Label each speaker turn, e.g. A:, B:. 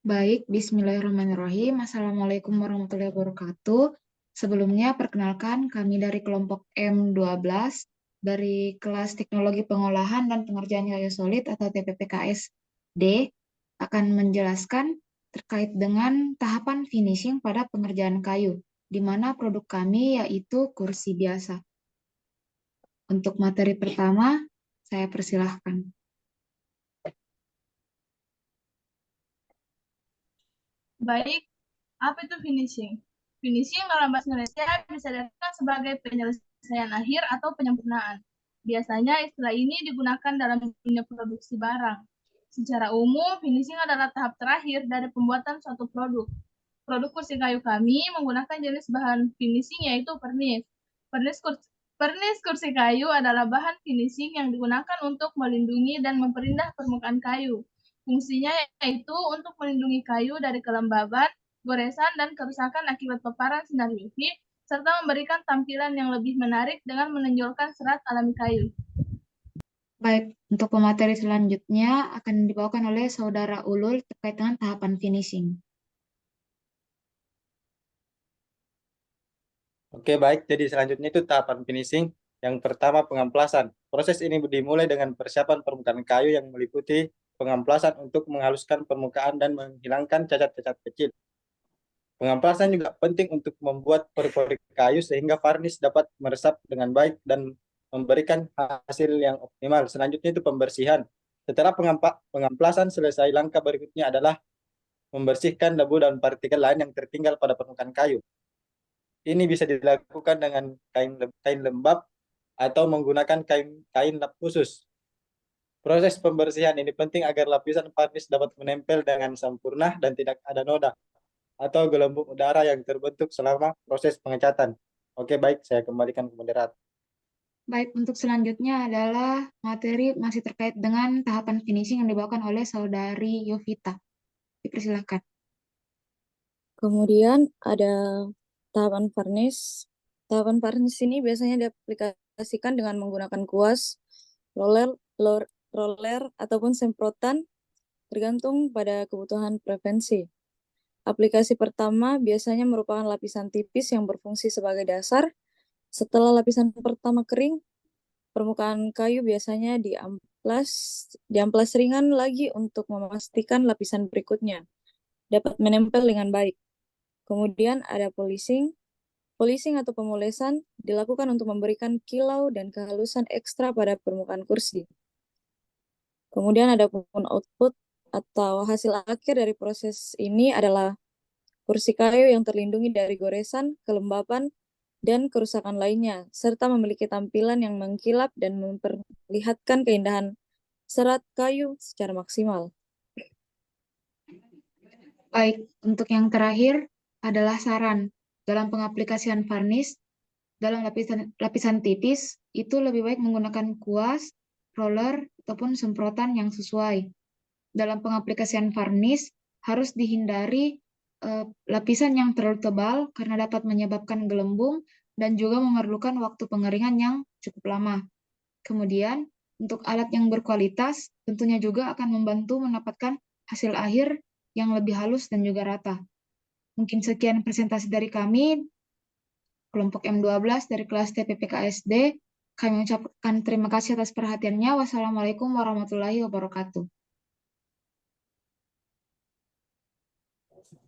A: Baik, bismillahirrahmanirrahim. Assalamualaikum warahmatullahi wabarakatuh. Sebelumnya, perkenalkan kami dari kelompok M12 dari kelas Teknologi Pengolahan dan Pengerjaan Kayu Solid atau TPPKSD akan menjelaskan terkait dengan tahapan finishing pada pengerjaan kayu, di mana produk kami yaitu kursi biasa. Untuk materi pertama, saya persilahkan.
B: Baik, apa itu finishing? Finishing dalam bahasa Indonesia bisa diartikan sebagai penyelesaian akhir atau penyempurnaan. Biasanya istilah ini digunakan dalam dunia produksi barang. Secara umum, finishing adalah tahap terakhir dari pembuatan suatu produk. Produk kursi kayu kami menggunakan jenis bahan finishing yaitu pernis. Pernis kursi kayu adalah bahan finishing yang digunakan untuk melindungi dan memperindah permukaan kayu. Fungsinya yaitu untuk melindungi kayu dari kelembaban, goresan, dan kerusakan akibat paparan sinar UV, serta memberikan tampilan yang lebih menarik dengan menonjolkan serat alami kayu.
A: Baik, untuk pemateri selanjutnya akan dibawakan oleh Saudara Ulul terkait dengan tahapan finishing.
C: Oke, baik. Jadi selanjutnya itu tahapan finishing. Yang pertama, pengamplasan. Proses ini dimulai dengan persiapan permukaan kayu yang meliputi pengamplasan untuk menghaluskan permukaan dan menghilangkan cacat-cacat kecil. Pengamplasan juga penting untuk membuat pori-pori kayu sehingga varnish dapat meresap dengan baik dan memberikan hasil yang optimal. Selanjutnya itu pembersihan. Setelah pengamplasan selesai, langkah berikutnya adalah membersihkan debu dan partikel lain yang tertinggal pada permukaan kayu. Ini bisa dilakukan dengan kain lembab atau menggunakan kain lap khusus. Proses pembersihan ini penting agar lapisan varnish dapat menempel dengan sempurna dan tidak ada noda atau gelembung udara yang terbentuk selama proses pengecatan. Oke, baik, saya kembalikan ke moderator.
A: Baik, untuk selanjutnya adalah materi masih terkait dengan tahapan finishing yang dibawakan oleh Saudari Yovita. Dipersilakan.
D: Kemudian ada tahapan varnish. Tahapan varnish ini biasanya diaplikasikan dengan menggunakan kuas, roller ataupun semprotan tergantung pada kebutuhan prevensi. Aplikasi pertama biasanya merupakan lapisan tipis yang berfungsi sebagai dasar. Setelah lapisan pertama kering, permukaan kayu biasanya diamplas ringan lagi untuk memastikan lapisan berikutnya dapat menempel dengan baik. Kemudian ada polishing. Polishing atau pemolesan dilakukan untuk memberikan kilau dan kehalusan ekstra pada permukaan kursi. Kemudian ada pun output atau hasil akhir dari proses ini adalah kursi kayu yang terlindungi dari goresan, kelembapan, dan kerusakan lainnya, serta memiliki tampilan yang mengkilap dan memperlihatkan keindahan serat kayu secara maksimal.
A: Baik, untuk yang terakhir adalah saran. Dalam pengaplikasian varnish, dalam lapisan tipis, itu lebih baik menggunakan kuas, roller, ataupun semprotan yang sesuai. Dalam pengaplikasian varnish, harus dihindari lapisan yang terlalu tebal karena dapat menyebabkan gelembung dan juga memerlukan waktu pengeringan yang cukup lama. Kemudian, untuk alat yang berkualitas, tentunya juga akan membantu mendapatkan hasil akhir yang lebih halus dan juga rata. Mungkin sekian presentasi dari kami, kelompok M12 dari kelas TPPKSD. Kami mengucapkan terima kasih atas perhatiannya. Wassalamualaikum warahmatullahi wabarakatuh.